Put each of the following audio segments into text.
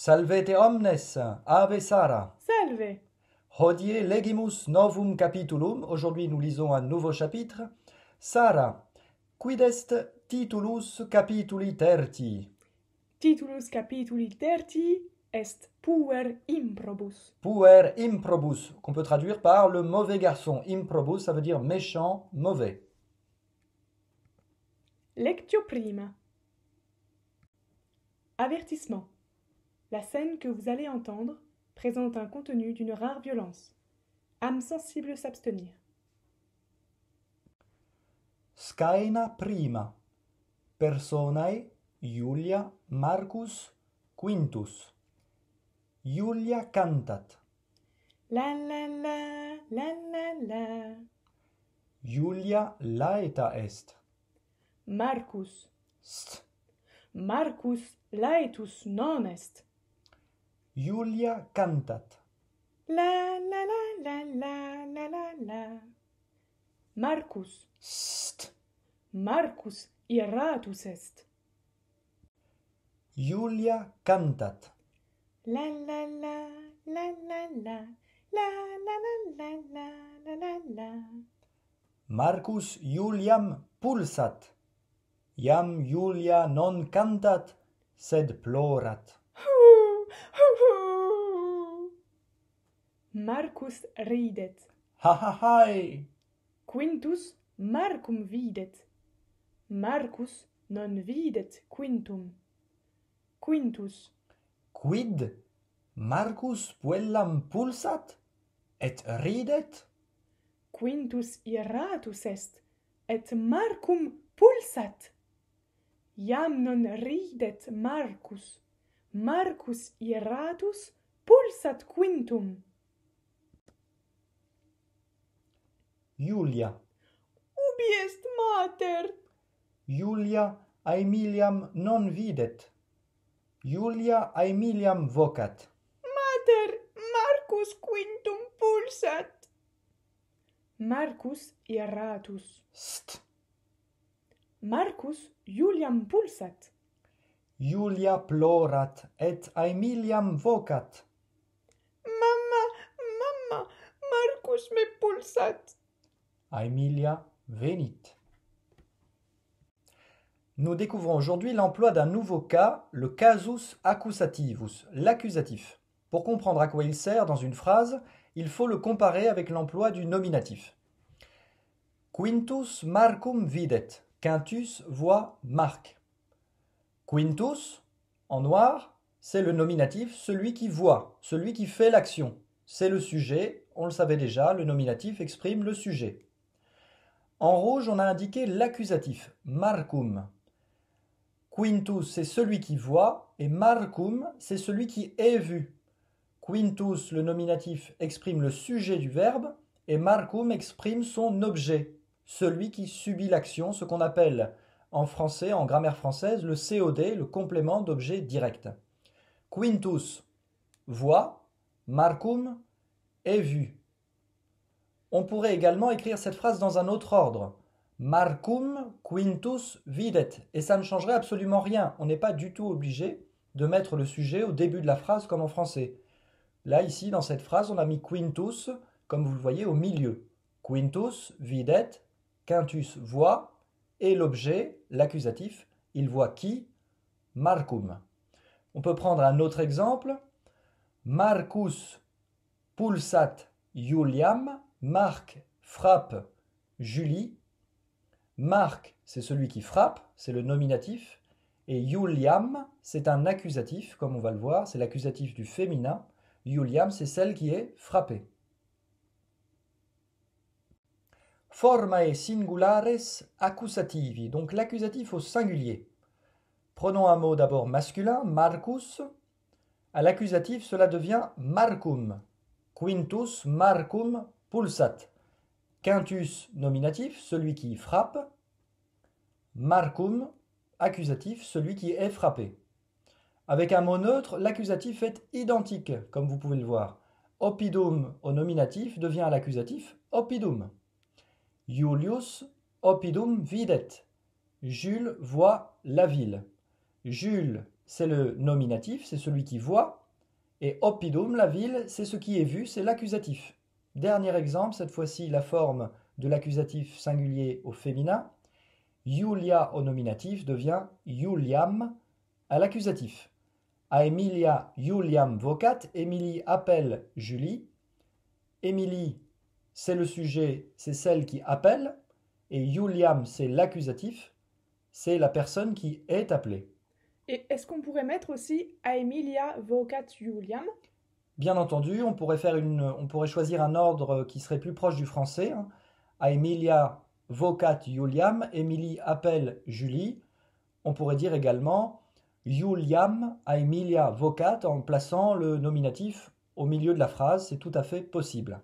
Salvete omnes, ave Sara. Salve. Hodie legimus novum capitulum. Aujourd'hui, nous lisons un nouveau chapitre. Sara, quid est titulus capituli tertii? Titulus capituli tertii est puer improbus. Puer improbus, qu'on peut traduire par le mauvais garçon. Improbus, ça veut dire méchant, mauvais. Lectio prima. Avertissement. La scène que vous allez entendre présente un contenu d'une rare violence. Âme sensible s'abstenir. Scaena prima. Personae Iulia, Marcus, Quintus. Iulia cantat. La la la, la la la. Iulia laeta est. Marcus. St. Marcus laetus non est. Iulia cantat. La la la la la la la la. Marcus. St. Marcus iratus est. Iulia cantat. La la la la la la la la la la la la la. Marcus Iuliam pulsat. Iam Iulia non cantat, sed plorat. Marcus ridet. Ha ha hai! Quintus Marcum videt. Marcus non videt Quintum. Quintus. Quid? Marcus puellam pulsat? Et ridet? Quintus iratus est, et Marcum pulsat. Iam non ridet Marcus. Marcus iratus pulsat Quintum. Iulia. Ubi est mater? Iulia Aemiliam non videt. Iulia Aemiliam vocat. Mater, Marcus Quintum pulsat. Marcus iratus. St. Marcus Iuliam pulsat. Iulia plorat et Aemiliam vocat. Mamma, Marcus me pulsat. Aemilia venit. Nous découvrons aujourd'hui l'emploi d'un nouveau cas, le casus accusativus, l'accusatif. Pour comprendre à quoi il sert dans une phrase, il faut le comparer avec l'emploi du nominatif. Quintus Marcum videt. Quintus voit Marc. Quintus, en noir, c'est le nominatif, celui qui voit, celui qui fait l'action. C'est le sujet, on le savait déjà, le nominatif exprime le sujet. En rouge, on a indiqué l'accusatif, Marcum. Quintus, c'est celui qui voit, et Marcum, c'est celui qui est vu. Quintus, le nominatif, exprime le sujet du verbe, et Marcum exprime son objet, celui qui subit l'action, ce qu'on appelle en français, en grammaire française, le COD, le complément d'objet direct. Quintus voit, Marcum est vu. On pourrait également écrire cette phrase dans un autre ordre. Marcum Quintus videt. Et ça ne changerait absolument rien. On n'est pas du tout obligé de mettre le sujet au début de la phrase comme en français. Là, ici, dans cette phrase, on a mis Quintus, comme vous le voyez, au milieu. Quintus videt, Quintus voit, et l'objet, l'accusatif, il voit qui? Marcum. On peut prendre un autre exemple. Marcus pulsat Iuliam. Marc frappe Julie. Marc, c'est celui qui frappe, c'est le nominatif. Et Iuliam, c'est un accusatif, comme on va le voir, c'est l'accusatif du féminin. Iuliam, c'est celle qui est frappée. Formae singulares accusativi, donc l'accusatif au singulier. Prenons un mot d'abord masculin, Marcus. À l'accusatif, cela devient Marcum. Quintus Marcum pulsat. Quintus, nominatif, celui qui frappe. Marcum, accusatif, celui qui est frappé. Avec un mot neutre, l'accusatif est identique, comme vous pouvez le voir. Oppidum au nominatif devient à l'accusatif oppidum. Iulius oppidum videt. Jules voit la ville. Jules c'est le nominatif, c'est celui qui voit. Et oppidum, la ville, c'est ce qui est vu, c'est l'accusatif. Dernier exemple, cette fois-ci la forme de l'accusatif singulier au féminin. Julia au nominatif devient Juliam à l'accusatif. A Emilia Juliam vocat, Émilie appelle Julie. Émilie, c'est le sujet, c'est celle qui appelle. Et Juliam, c'est l'accusatif, c'est la personne qui est appelée. Et est-ce qu'on pourrait mettre aussi Aemilia vocat Juliam? Bien entendu, on pourrait choisir un ordre qui serait plus proche du français. Aemilia vocat Juliam, Émilie appelle Julie. On pourrait dire également Juliam Aemilia vocat en plaçant le nominatif au milieu de la phrase, c'est tout à fait possible.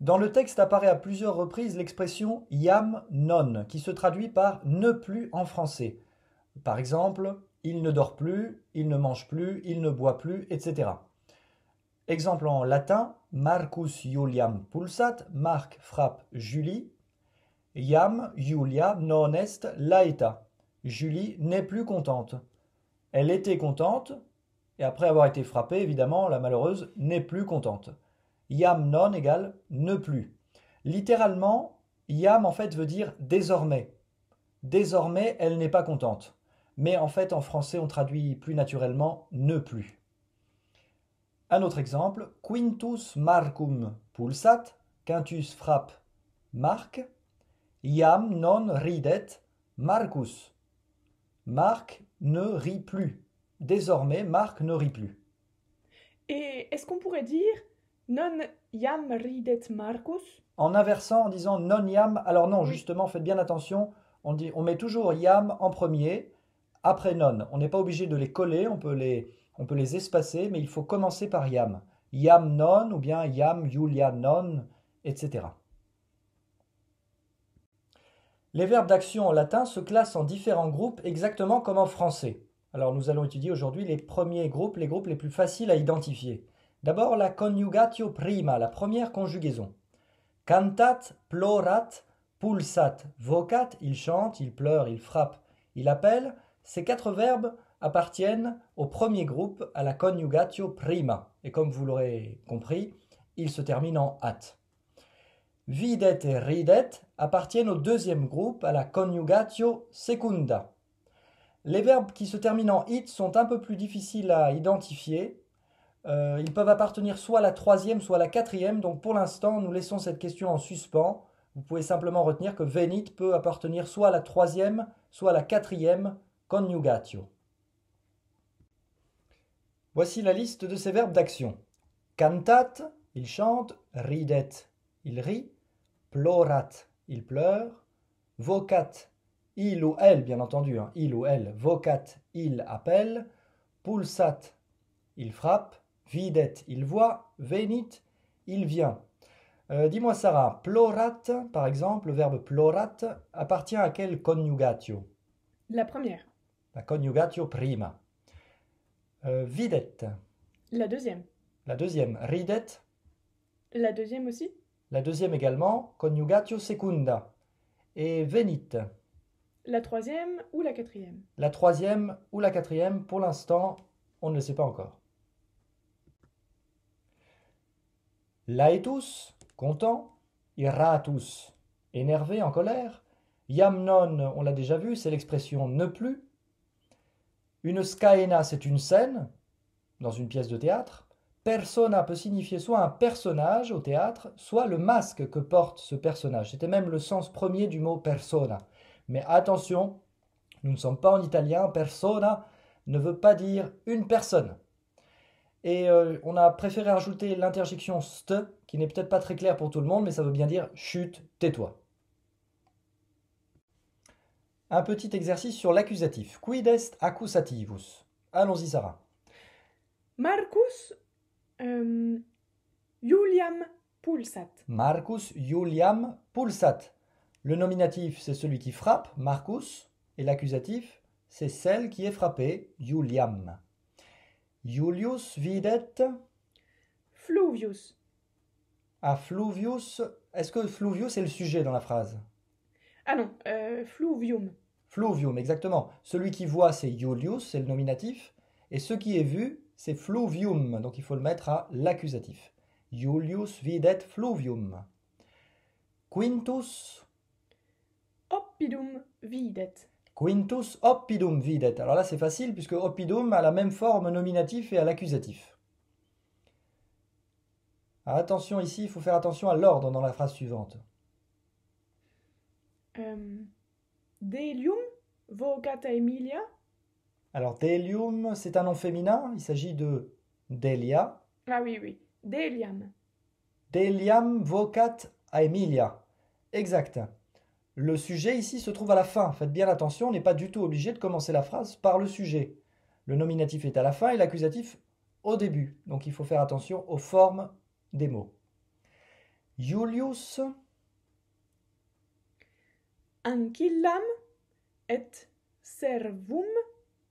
Dans le texte apparaît à plusieurs reprises l'expression iam non, qui se traduit par ne plus en français. Par exemple, il ne dort plus, il ne mange plus, il ne boit plus, etc. Exemple en latin, Marcus Juliam pulsat, Marc frappe Julie. Iam Julia non est laeta. Julie n'est plus contente. Elle était contente, et après avoir été frappée, évidemment, la malheureuse n'est plus contente. Iam non égale ne plus. Littéralement, iam en fait veut dire désormais. Désormais, elle n'est pas contente. Mais en fait, en français, on traduit plus naturellement ne plus. Un autre exemple, Quintus Marcum pulsat, Quintus frappe Marc. Iam non ridet Marcus. Marc ne rit plus. Désormais, Marc ne rit plus. Et est-ce qu'on pourrait dire non iam ridet Marcus? En inversant, en disant non iam, alors non, Oui. Justement, faites bien attention, on met toujours iam en premier, après non. On n'est pas obligé de les coller, on peut les espacer, mais il faut commencer par iam. Iam non, ou bien iam Julia non, etc. Les verbes d'action en latin se classent en différents groupes exactement comme en français. Alors nous allons étudier aujourd'hui les premiers groupes, les groupes les plus faciles à identifier. D'abord la conjugatio prima, la première conjugaison. Cantat, plorat, pulsat, vocat, il chante, il pleure, il frappe, il appelle. Ces quatre verbes appartiennent au premier groupe, à la conjugatio prima. Et comme vous l'aurez compris, ils se terminent en at. Videt et ridet appartiennent au deuxième groupe, à la conjugatio secunda. Les verbes qui se terminent en it sont un peu plus difficiles à identifier. Ils peuvent appartenir soit à la troisième, soit à la quatrième. Donc pour l'instant, nous laissons cette question en suspens. Vous pouvez simplement retenir que venit peut appartenir soit à la troisième, soit à la quatrième conjugatio. Voici la liste de ces verbes d'action. Cantat, il chante. Ridet, il rit. Plorat, il pleure. Vocat, il ou elle, bien entendu, il ou elle. Vocat, il appelle. Pulsat, il frappe. Videt, il voit. Venit, il vient. Dis-moi Sarah, plorat, par exemple, le verbe plorat appartient à quelle conjugatio? La première. La conjugatio prima. Videt, La deuxième. la deuxième. Ridet, La deuxième aussi. la deuxième également. Conjugatio secunda. Et venit, La troisième ou la quatrième. la troisième ou la quatrième, pour l'instant, on ne le sait pas encore. Laetus, content. Iratus, énervé, en colère. Iam non, on l'a déjà vu, c'est l'expression ne plus. Une scaena, c'est une scène, dans une pièce de théâtre. Persona peut signifier soit un personnage au théâtre, soit le masque que porte ce personnage. C'était même le sens premier du mot persona. Mais attention, nous ne sommes pas en italien, persona ne veut pas dire une personne. Et on a préféré rajouter l'interjection st, qui n'est peut-être pas très claire pour tout le monde, mais ça veut bien dire chut, tais-toi. Un petit exercice sur l'accusatif. Quid est accusativus? Allons-y Sarah. Marcus Juliam pulsat. Marcus Juliam pulsat. Le nominatif, c'est celui qui frappe, Marcus, et l'accusatif, c'est celle qui est frappée, Juliam. Julius videt Fluvius. à Fluvius. Est-ce que Fluvius est le sujet dans la phrase? Ah non, fluvium. Fluvium, exactement. Celui qui voit, c'est Julius, c'est le nominatif. Et ce qui est vu, c'est fluvium. Donc il faut le mettre à l'accusatif. Julius videt fluvium. Quintus. Oppidum videt. Quintus oppidum videt. Alors là, c'est facile puisque oppidum a la même forme nominatif et à l'accusatif. Alors attention ici, il faut faire attention à l'ordre dans la phrase suivante. Delium vocat Aemilia. Alors Delium, c'est un nom féminin, il s'agit de Delia. Ah oui, oui. Deliam. Deliam vocat Aemilia. Exact. Le sujet ici se trouve à la fin. Faites bien attention, on n'est pas du tout obligé de commencer la phrase par le sujet. Le nominatif est à la fin et l'accusatif au début. Donc il faut faire attention aux formes des mots. Julius. Ancillam et servum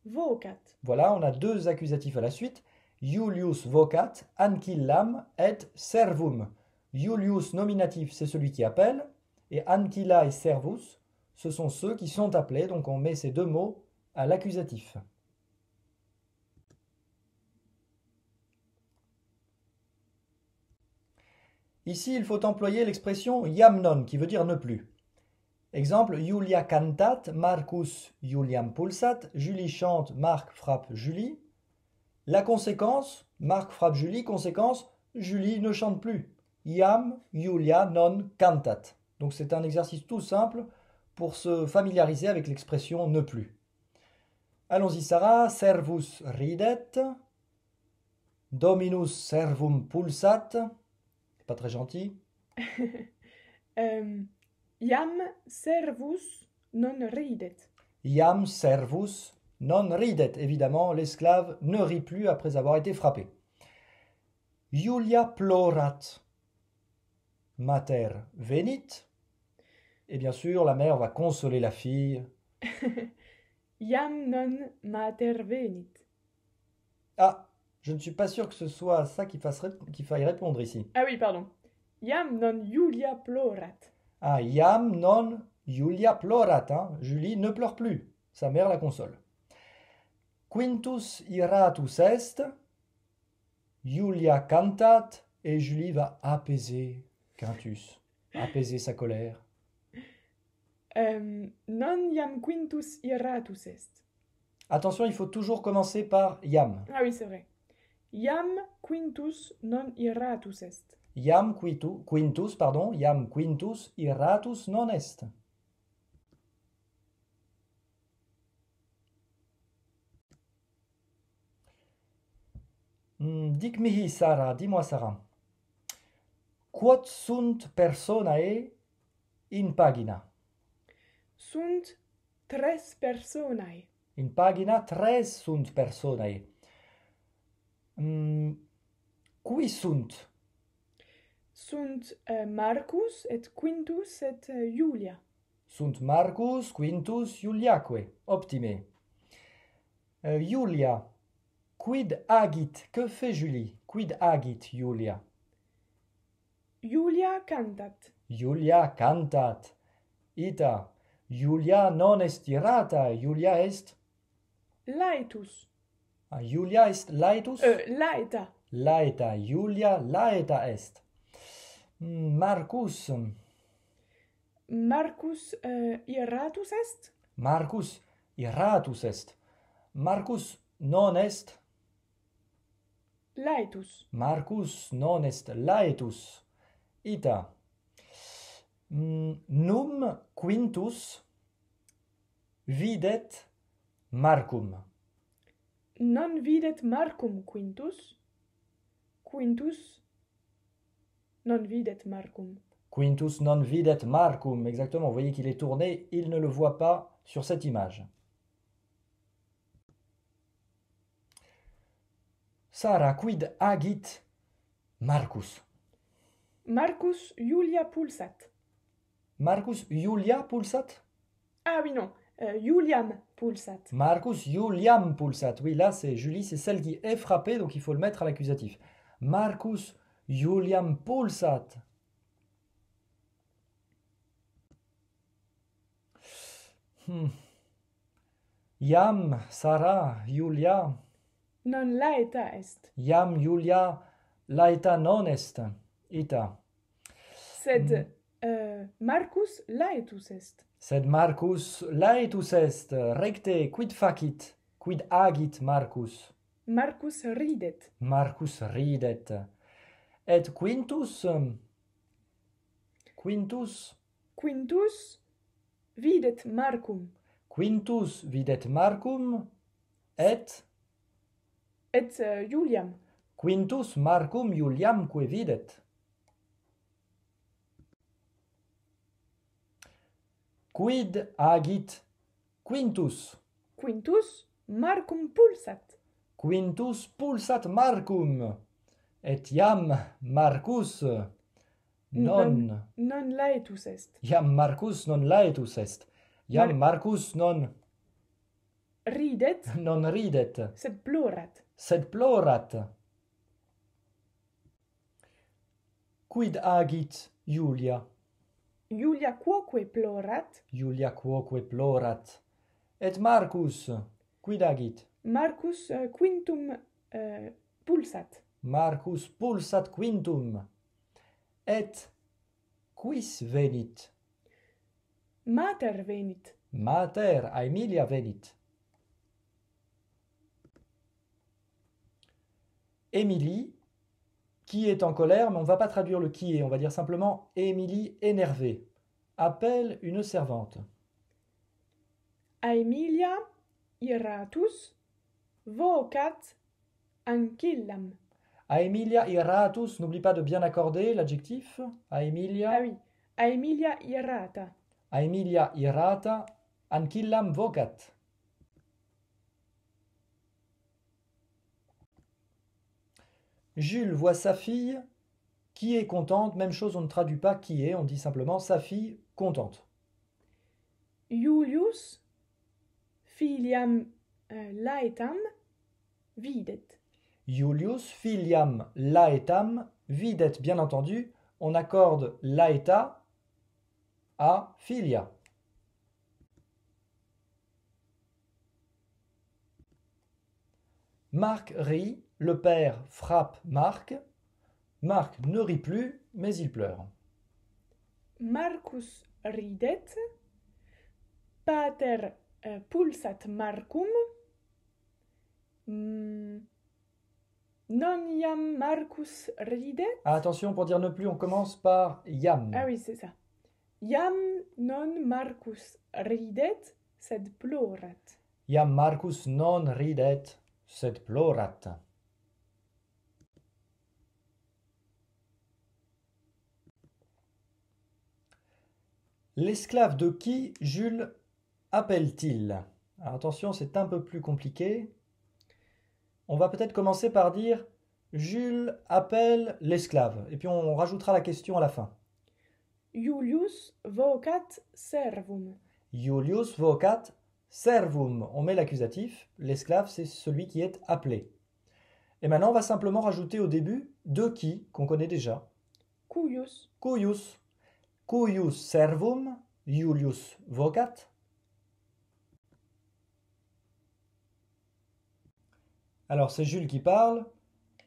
vocat. Voilà, on a deux accusatifs à la suite. Julius vocat, ancillam et servum. Julius nominatif, c'est celui qui appelle. Et ancilla et servus, ce sont ceux qui sont appelés. Donc on met ces deux mots à l'accusatif. Ici, il faut employer l'expression iam non, qui veut dire ne plus. Exemple, Julia cantat, Marcus Juliam pulsat, Julie chante, Marc frappe Julie. La conséquence, Marc frappe Julie, conséquence, Julie ne chante plus. Iam Julia non cantat. Donc c'est un exercice tout simple pour se familiariser avec l'expression ne plus. Allons-y Sarah, servus ridet, Dominus servum pulsat. C'est pas très gentil. Iam servus non ridet. Iam servus non ridet. Évidemment, l'esclave ne rit plus après avoir été frappé. Julia plorat. Mater venit. Et bien sûr, la mère va consoler la fille. Iam non mater venit. Ah, je ne suis pas sûr que ce soit ça qu'il faille répondre ici. Ah oui, pardon. Iam non Julia plorat. Ah, iam non Julia plorat. Hein. Julie ne pleure plus. Sa mère la console. Quintus iratus est. Julia cantat. Et Julie va apaiser Quintus. Apaiser sa colère. Non iam quintus iratus est. Attention, il faut toujours commencer par iam. Ah oui, c'est vrai. Iam quintus non iratus est. Iam quintus iratus non est. Dic mihi, Sarah, dis-moi Sarah. Quod sunt personae in pagina? Sunt tres personae. In pagina tres sunt personae. Qui sunt? Sunt Marcus et Quintus et Julia. Sunt Marcus, Quintus, Juliaque. Optime. Julia. Quid agit? Que fait Julie? Quid agit Julia? Julia cantat. Julia cantat. Ita. Julia non est irata. Julia est... Laetus. Ah, Julia est laetus? Laeta. Laeta. Julia laeta est. Marcus. Marcus iratus est? Marcus iratus est. Marcus non est... Laetus. Marcus non est laetus. Ita. Num Quintus videt Marcum. Non videt Marcum Quintus. Quintus non videt Marcum. Quintus non videt Marcum. Exactement, vous voyez qu'il est tourné, il ne le voit pas sur cette image. Sarah, quid agit Marcus? Marcus Julia pulsat. Marcus Julia pulsat? Ah oui, non. Juliam pulsat. Marcus Juliam pulsat. Oui, là, c'est Julie, c'est celle qui est frappée, donc il faut le mettre à l'accusatif. Marcus Juliam pulsat. Iam Sara Julia, non laeta est, iam Julia laeta non est, ita. sed Marcus laetus est. Sed Marcus laetus est, recte, quid facit, quid agit Marcus? Marcus ridet. Marcus ridet. Et Quintus? Quintus? Quintus videt Marcum, Quintus videt Marcum, et Juliam. Quintus Marcum Juliamque videt. Quid agit Quintus? Quintus Marcum pulsat. Quintus pulsat Marcum, et iam Marcus non laetus est. Iam Marcus non laetus est. Iam Marcus non ridet, non ridet, sed plorat. sed plorat. Quid agit Julia? Julia quoque plorat. Julia quoque plorat. Et Marcus, quid agit? Marcus quintum pulsat. Marcus pulsat quintum. Et quis venit? Mater venit. Mater Aemilia venit. Émilie, qui est en colère, mais on ne va pas traduire le qui est, on va dire simplement Émilie énervée, appelle une servante. Aemilia iratus vocat ancillam. Aemilia iratus, n'oublie pas de bien accorder l'adjectif. Aemilia. Ah oui, Aemilia irata. Aemilia irata ancillam vocat. Jules voit sa fille qui est contente. Même chose, on ne traduit pas qui est, on dit simplement sa fille contente. Julius filiam laetam videt. Julius filiam laetam videt, bien entendu, on accorde laeta à filia. Marc rit, le père frappe Marc. Marc ne rit plus, mais il pleure. Marcus ridet, pater pulsat Marcum, non iam Marcus ridet. Attention, pour dire ne plus, on commence par iam. Ah oui, c'est ça. Iam non Marcus ridet, sed plorat. Iam Marcus non ridet, sed plorat. L'esclave de qui Jules appelle-t-il? Alors attention, c'est un peu plus compliqué. On va peut-être commencer par dire Jules appelle l'esclave. Et puis on rajoutera la question à la fin. Julius vocat servum. Julius vocat servum. On met l'accusatif. L'esclave, c'est celui qui est appelé. Et maintenant, on va simplement rajouter au début de qui, qu'on connaît déjà. Cuius. Cuius. Cuius servum, Julius vocat. Alors, c'est Jules qui parle.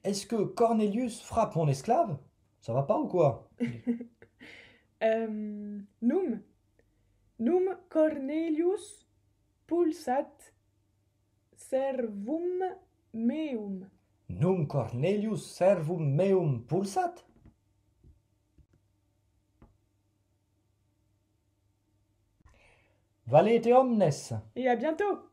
Est-ce que Cornelius frappe mon esclave? Ça va pas ou quoi? Num Cornelius pulsat servum meum. Num Cornelius servum meum pulsat? Valete omnes. Et à bientôt!